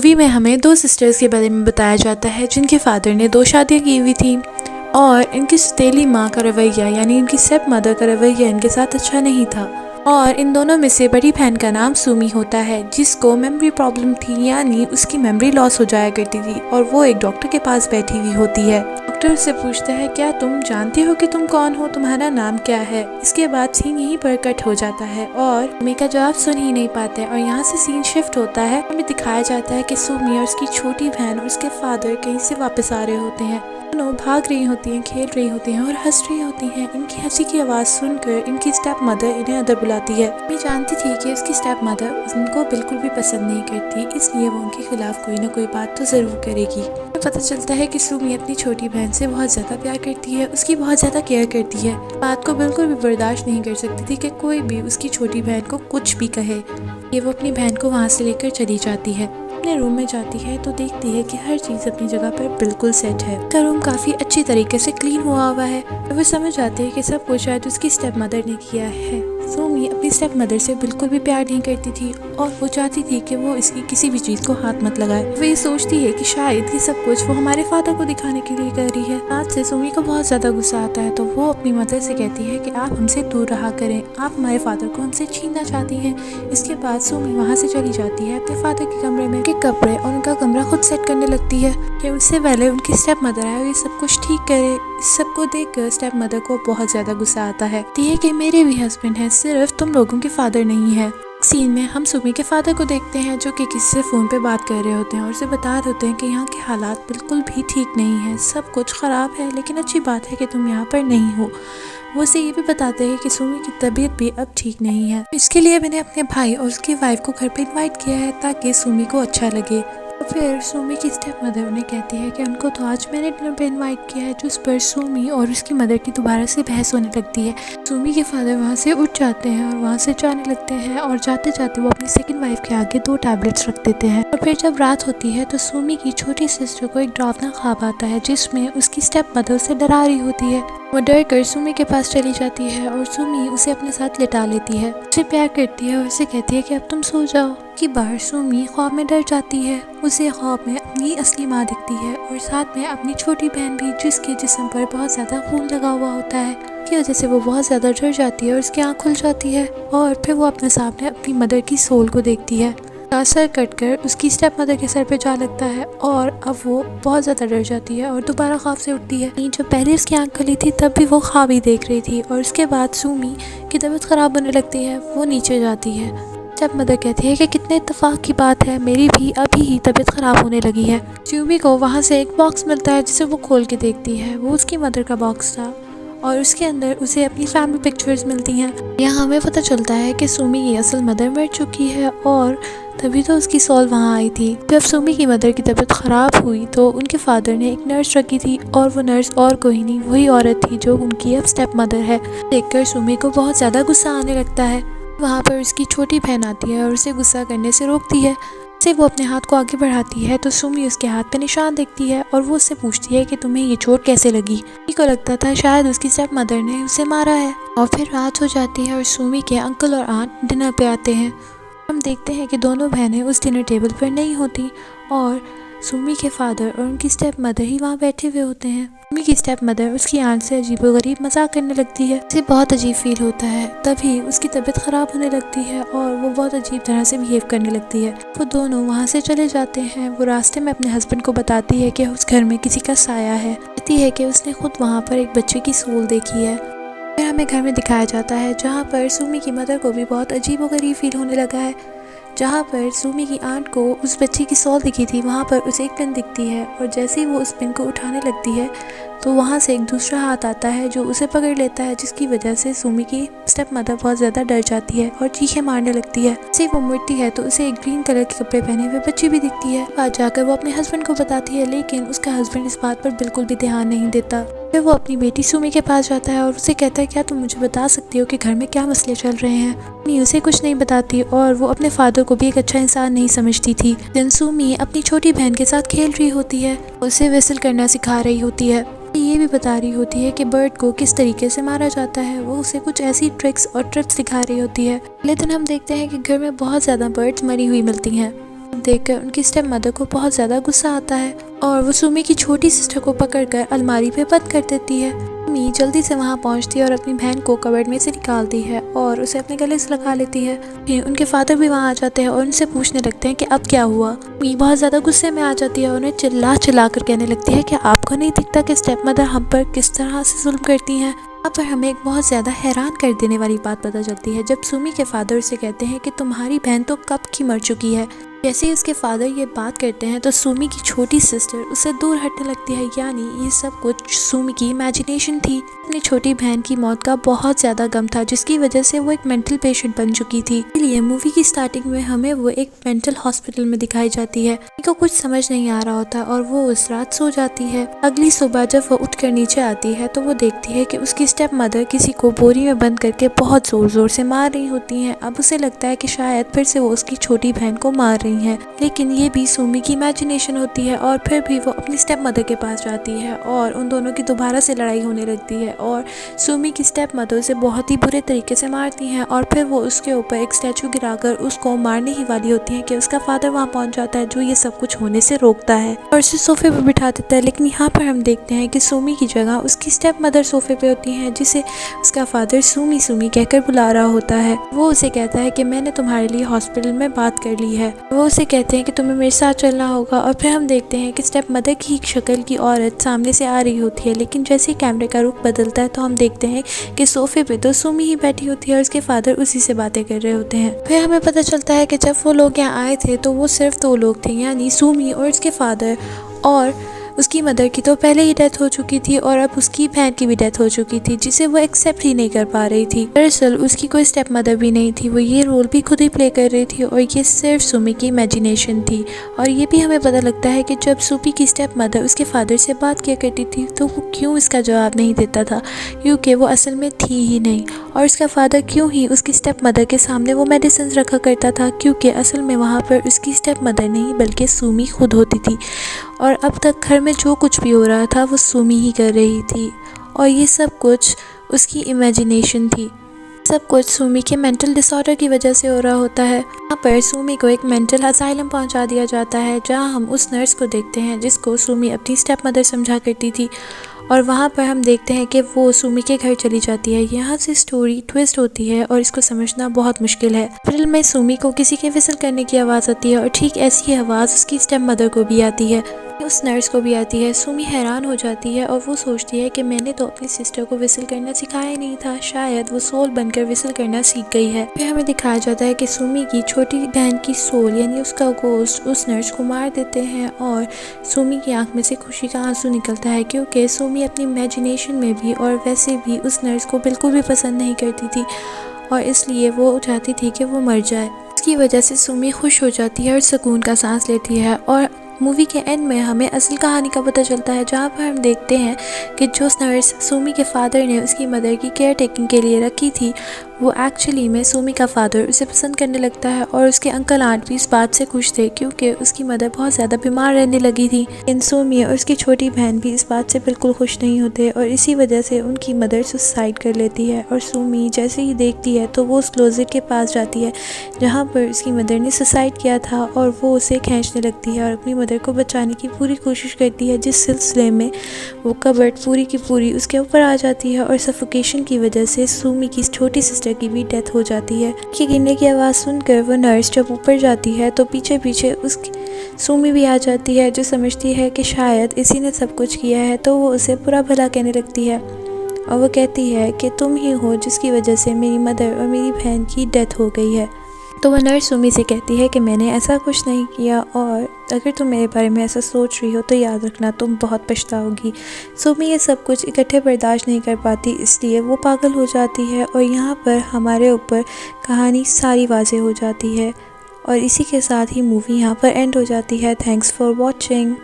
Movie में हमें दो सिस्टर्स के बारे में बताया जाता है जिनके फादर ने 2 शादियाँ की हुई थी और इनकी सौतेली माँ का रवैया यानी इनकी स्टेप मदर का रवैया इनके साथ अच्छा नहीं था। और इन दोनों में से बड़ी बहन का नाम सुमी होता है जिसको मेमोरी प्रॉब्लम थी, यानी उसकी मेमोरी लॉस हो जाया करती थी और वो एक डॉक्टर के पास बैठी हुई होती है। डॉक्टर उससे पूछता है, क्या तुम जानती हो कि तुम कौन हो, तुम्हारा नाम क्या है। इसके बाद सीन यहीं पर कट हो जाता है और सुमी का जवाब सुन ही नहीं पाते और यहाँ से सीन शिफ्ट होता है। हमें दिखाया जाता है कि सुमी और उसकी छोटी बहन और उसके फादर कहीं से वापस आ रहे होते हैं। दोनों भाग रही होती हैं, खेल रही होती हैं और हंस रही होती हैं। इनकी हंसी की आवाज़ सुनकर इनकी स्टेप मदर इन्हें अंदर बुलाती है। मैं जानती थी कि उसकी स्टेप मदर उनको बिल्कुल भी पसंद नहीं करती, इसलिए वो उनके खिलाफ कोई ना कोई बात तो ज़रूर करेगी। पता चलता है कि सुमी अपनी छोटी बहन से बहुत ज़्यादा प्यार करती है, उसकी बहुत ज़्यादा केयर करती है। बात को बिल्कुल भी बर्दाश्त नहीं कर सकती थी कि कोई भी उसकी छोटी बहन को कुछ भी कहे। ये वो अपनी बहन को वहाँ से लेकर चली जाती है। अपने रूम में जाती है तो देखती है कि हर चीज़ अपनी जगह पर बिल्कुल सेट है। उसका रूम काफ़ी अच्छी तरीके से क्लीन हुआ है। वो समझ जाती है कि सब कुछ शायद उसकी स्टेप मदर ने किया है। सुमी अपनी स्टेप मदर से बिल्कुल भी प्यार नहीं करती थी और वो चाहती थी कि वो इसकी किसी भी चीज़ को हाथ मत लगाए। वो ये सोचती है कि शायद ये सब कुछ वो हमारे फादर को दिखाने के लिए कर रही है। आज से सुमी को बहुत ज़्यादा गुस्सा आता है तो वो अपनी मदर से कहती है कि आप हमसे दूर रहा करें, आप हमारे फादर को हमसे छीनना चाहती हैं। इसके बाद सुमी वहाँ से चली जाती है अपने फादर के कमरे में के कपड़े और उनका कमरा खुद सेट करने लगती है कि उससे पहले उनकी स्टेप मदर आए और ये सब कुछ ठीक करे। इस सब को देखकर स्टेप मदर को बहुत ज़्यादा गुस्सा आता है कि मेरे भी हस्बैंड हैं, सिर्फ तुम लोगों के फादर नहीं है। सीन में हम सुमी के फादर को देखते हैं जो कि किसी से फ़ोन पे बात कर रहे होते हैं और उसे बता रहे होते हैं कि यहाँ के हालात बिल्कुल भी ठीक नहीं है, सब कुछ ख़राब है, लेकिन अच्छी बात है कि तुम यहाँ पर नहीं हो। वो उसे ये भी बताते हैं कि सुमी की तबीयत भी अब ठीक नहीं है। इसके लिए मैंने अपने भाई और उसकी वाइफ को घर पे इनवाइट किया है ताकि सुमी को अच्छा लगे। तो फिर सुमी की स्टेप मदर उन्हें कहती है कि उनको तो आज मैंने डिनर पे इनवाइट किया है, जिस पर सुमी और उसकी मदर की दोबारा से बहस होने लगती है। सुमी के फादर वहाँ से उठ जाते हैं और वहाँ से जाने लगते हैं और जाते जाते वो अपनी सेकंड वाइफ के आगे 2 टैबलेट्स रख देते हैं। और फिर जब रात होती है तो सुमी की छोटी सिस्टर को एक डरावना ख्वाब आता है जिसमें उसकी स्टेप मदर उसे डरा रही होती है। वो डर कर सुमी के पास चली जाती है और सुमी उसे अपने साथ लिटा लेती है, उसे प्यार करती है और उसे कहती है कि अब तुम सो जाओ। की बार सुमी ख्वाब में डर जाती है। उसे ख्वाब में अपनी असली माँ दिखती है और साथ में अपनी छोटी बहन भी, जिसके जिस्म पर बहुत ज़्यादा खून लगा हुआ होता है। की वजह से वो बहुत ज़्यादा डर जाती है और उसकी आँख खुल जाती है और फिर वो अपने सामने अपनी मदर की सोल को देखती है। सर कटकर उसकी स्टेप मदर के सर पे जा लगता है और अब वो बहुत ज़्यादा डर जाती है और दोबारा ख्वाब से उठती है। जब पहले उसकी आंख खुली थी तब भी वो ख्वाब ही देख रही थी और उसके बाद सुमी की तबीयत ख़राब होने लगती है। वो नीचे जाती है। स्टेप मदर कहती है कि कितने इत्तेफाक की बात है, मेरी भी अभी ही तबीयत ख़राब होने लगी है। सुमी को वहाँ से एक बॉक्स मिलता है जिसे वो खोल के देखती है। वो उसकी मदर का बॉक्स था और उसके अंदर उसे अपनी फैमिली पिक्चर्स मिलती हैं। यहाँ हमें पता चलता है कि सुमी की असल मदर मर चुकी है और तभी तो उसकी सोल वहाँ आई थी। जब सुमी की मदर की तबीयत ख़राब हुई तो उनके फादर ने एक नर्स रखी थी और वो नर्स और कोई नहीं, वही औरत थी जो उनकी अब स्टेप मदर है। देखकर सुमी को बहुत ज़्यादा गुस्सा आने लगता है। वहाँ पर उसकी छोटी बहन आती है और उसे गुस्सा करने से रोकती है। से वो अपने हाथ को आगे बढ़ाती है तो सुमी उसके हाथ पे निशान देखती है और वो उससे पूछती है कि तुम्हें ये चोट कैसे लगी। सुमी को लगता था शायद उसकी स्टेप मदर ने उसे मारा है। और फिर रात हो जाती है और सुमी के अंकल और आंट डिनर पे आते हैं। हम देखते हैं कि दोनों बहनें उस डिनर टेबल पर नहीं होती और सुमी के फादर और उनकी स्टेप मदर ही वहाँ बैठे हुए होते हैं। सुमी की स्टेप मदर उसकी आंट से अजीबोगरीब मजाक करने लगती है। उसे बहुत अजीब फील होता है। तभी उसकी तबीयत ख़राब होने लगती है और वो बहुत अजीब तरह से बिहेव करने लगती है। वो दोनों वहाँ से चले जाते हैं। वो रास्ते में अपने हस्बैंड को बताती है कि उस घर में किसी का साया है। कहती है कि उसने खुद वहाँ पर एक बच्चे की सोल देखी है। फिर हमें घर में दिखाया जाता है जहाँ पर सुमी की मदर को भी बहुत अजीबोगरीब फील होने लगा है। जहाँ पर सुमी की आंट को उस बच्चे की सोल दिखी थी वहाँ पर उसे एक पिन दिखती है और जैसे ही वो उस पिन को उठाने लगती है तो वहाँ से एक दूसरा हाथ आता है जो उसे पकड़ लेता है, जिसकी वजह से सुमी की स्टेप मदर बहुत ज़्यादा डर जाती है और चीखें मारने लगती है। जैसे वो मुड़ती है तो उसे एक ग्रीन कलर के कपड़े पहने हुए बच्ची भी दिखती है। आज जाकर वो अपने हस्बैंड को बताती है लेकिन उसका हस्बैंड इस बात पर बिल्कुल भी ध्यान नहीं देता। फिर वो अपनी बेटी सुमी के पास जाता है और उसे कहता है क्या तुम मुझे बता सकती हो कि घर में क्या मसले चल रहे हैं। सुमी उसे कुछ नहीं बताती और वो अपने फादर को भी एक अच्छा इंसान नहीं समझती थी। दिन सुमी अपनी छोटी बहन के साथ खेल रही होती है, उसे विसल करना सिखा रही होती है। ये भी बता रही होती है कि बर्ड को किस तरीके से मारा जाता है। वो उसे कुछ ऐसी ट्रिक्स और टिप्स सिखा रही होती है। अगले दिन हम देखते हैं कि घर में बहुत ज़्यादा बर्ड्स मरी हुई मिलती हैं। देखकर उनकी स्टेप मदर को बहुत ज़्यादा गुस्सा आता है और वो सुमी की छोटी सिस्टर को पकड़कर अलमारी पे बंद कर देती है। सुमी जल्दी से वहाँ पहुँचती है और अपनी बहन को कबर्ड में से निकालती है और उसे अपने गले से लगा लेती है। फिर उनके फादर भी वहाँ आ जाते हैं और उनसे पूछने लगते हैं कि अब क्या हुआ। सुमी बहुत ज़्यादा गुस्से में आ जाती है और उन्हें चिल्ला चिल्ला कर कहने लगती है कि आपको नहीं दिखता कि स्टेप मदर हम पर किस तरह से जुल्म करती हैं। यहाँ पर हमें एक बहुत ज़्यादा हैरान कर देने वाली बात पता चलती है जब सुमी के फादर उसे कहते हैं कि तुम्हारी बहन तो कब की मर चुकी है। जैसे ही उसके फादर ये बात करते हैं तो सुमी की छोटी सिस्टर उससे दूर हटने लगती है, यानी ये सब कुछ सुमी की इमेजिनेशन थी। अपनी छोटी बहन की मौत का बहुत ज़्यादा गम था जिसकी वजह से वो एक मेंटल पेशेंट बन चुकी थी। इसलिए मूवी की स्टार्टिंग में हमें वो एक मेंटल हॉस्पिटल में दिखाई जाती है। को कुछ समझ नहीं आ रहा होता और वो उस रात सो जाती है। अगली सुबह जब वो उठकर नीचे आती है तो वो देखती है कि उसकी स्टेप मदर किसी को बोरी में बंद करके बहुत जोर जोर से मार रही होती हैं। अब उसे लगता है कि शायद फिर से वो उसकी छोटी बहन को मार रही हैं, लेकिन ये भी सुमी की इमेजिनेशन होती है और फिर भी वो अपनी स्टेप मदर के पास जाती है और उन दोनों की दोबारा से लड़ाई होने लगती है और सुमी की स्टेप मदर उसे बहुत ही बुरे तरीके से मारती हैं और फिर वो उसके ऊपर एक स्टैचू गिराकर उसको मारने ही वाली होती है कि उसका फादर वहाँ पहुँच जाता है जो ये सब कुछ होने से रोकता है और उसे सोफे पर बिठा देता है। लेकिन यहाँ पर हम देखते हैं कि सुमी की जगह उसकी स्टेप मदर सोफे पे होती है जिसे उसका फादर सुमी सुमी कहकर बुला रहा होता है। वो उसे कहता है कि मैंने तुम्हारे लिए हॉस्पिटल में बात कर ली है। वो उसे कहते हैं कि तुम्हें मेरे साथ चलना होगा और फिर हम देखते हैं कि स्टेप मदर की शक्ल की औरत सामने से आ रही होती है, लेकिन जैसे ही कैमरे का रुख बदलता है तो हम देखते हैं कि सोफे पे तो सुमी ही बैठी होती है और उसके फादर उसी से बातें कर रहे होते हैं। फिर हमें पता चलता है कि जब वो लोग यहाँ आए थे तो वो सिर्फ 2 लोग थे, यानी सुमी और उसके फादर, और उसकी मदर की तो पहले ही डेथ हो चुकी थी और अब उसकी बहन की भी डेथ हो चुकी थी जिसे वो एक्सेप्ट ही नहीं कर पा रही थी। दरअसल उसकी कोई स्टेप मदर भी नहीं थी, वो ये रोल भी खुद ही प्ले कर रही थी और ये सिर्फ सुमी की इमेजिनेशन थी। और ये भी हमें पता लगता है कि जब सुमी की स्टेप मदर उसके फादर से बात किया करती थी तो वो क्यों इसका जवाब नहीं देता था, क्योंकि वो असल में थी ही नहीं। और उसका फादर क्यों ही उसकी स्टेप मदर के सामने वो मेडिसिन रखा करता था, क्योंकि असल में वहाँ पर उसकी स्टेप मदर नहीं बल्कि सुमी खुद होती थी। और अब तक घर में जो कुछ भी हो रहा था वो सुमी ही कर रही थी और ये सब कुछ उसकी इमेजिनेशन थी। सब कुछ सुमी के मेंटल डिसऑर्डर की वजह से हो रहा होता है। यहाँ पर सुमी को एक मेंटल असाइलम पहुँचा दिया जाता है जहाँ हम उस नर्स को देखते हैं जिसको सुमी अपनी स्टेप मदर समझा करती थी और वहाँ पर हम देखते हैं कि वो सुमी के घर चली जाती है। यहाँ से स्टोरी ट्विस्ट होती है और इसको समझना बहुत मुश्किल है। फिल्म में सुमी को किसी के विसल करने की आवाज़ आती है और ठीक ऐसी आवाज़ उसकी स्टेप मदर को भी आती है, उस नर्स को भी आती है। सुमी हैरान हो जाती है और वो सोचती है कि मैंने तो अपनी सिस्टर को विसल करना सिखाया नहीं था, शायद वो सोल बनकर विसल करना सीख गई है। फिर हमें दिखाया जाता है कि सुमी की छोटी बहन की सोल यानी उसका गोश्त उस नर्स को मार देते हैं और सुमी की आंख में से खुशी का आंसू निकलता है, क्योंकि सुमी अपनी इमेजिनेशन में भी और वैसे भी उस नर्स को बिल्कुल भी पसंद नहीं करती थी और इसलिए वो चाहती थी कि वो मर जाए। इसकी वजह से सुमी खुश हो जाती है और सुकून का सांस लेती है। और मूवी के एंड में हमें असल कहानी का पता चलता है जहाँ पर हम देखते हैं कि जो नर्स सुमी के फादर ने उसकी मदर की केयर टेकिंग के लिए रखी थी वो एक्चुअली में सुमी का फादर उसे पसंद करने लगता है और उसके अंकल आंट भी इस बात से खुश थे क्योंकि उसकी मदर बहुत ज़्यादा बीमार रहने लगी थी। इन सुमी और उसकी छोटी बहन भी इस बात से बिल्कुल खुश नहीं होते और इसी वजह से उनकी मदर सुसाइड कर लेती है। और सुमी जैसे ही देखती है तो वो उस क्लोजेट के पास जाती है जहाँ पर उसकी मदर ने सुसाइड किया था और वो उसे खींचने लगती है और अपनी मदर को बचाने की पूरी कोशिश करती है, जिस सिलसिले में वो कबर्ड पूरी की पूरी उसके ऊपर आ जाती है और सफोकेशन की वजह से सुमी की छोटी सिस्टर की भी डेथ हो जाती है। कि गिरने की आवाज़ सुनकर वो नर्स जब ऊपर जाती है तो पीछे पीछे उसकी सुमी भी आ जाती है जो समझती है कि शायद इसी ने सब कुछ किया है, तो वो उसे बुरा भला कहने लगती है और वो कहती है कि तुम ही हो जिसकी वजह से मेरी मदर और मेरी बहन की डेथ हो गई है। तो वह नर्स सुमी से कहती है कि मैंने ऐसा कुछ नहीं किया और अगर तुम मेरे बारे में ऐसा सोच रही हो तो याद रखना तुम बहुत पछताओगी। सुमी ये सब कुछ इकट्ठे बर्दाश्त नहीं कर पाती, इसलिए वो पागल हो जाती है और यहाँ पर हमारे ऊपर कहानी सारी वाज़ेह हो जाती है और इसी के साथ ही मूवी यहाँ पर एंड हो जाती है। Thanks for watching.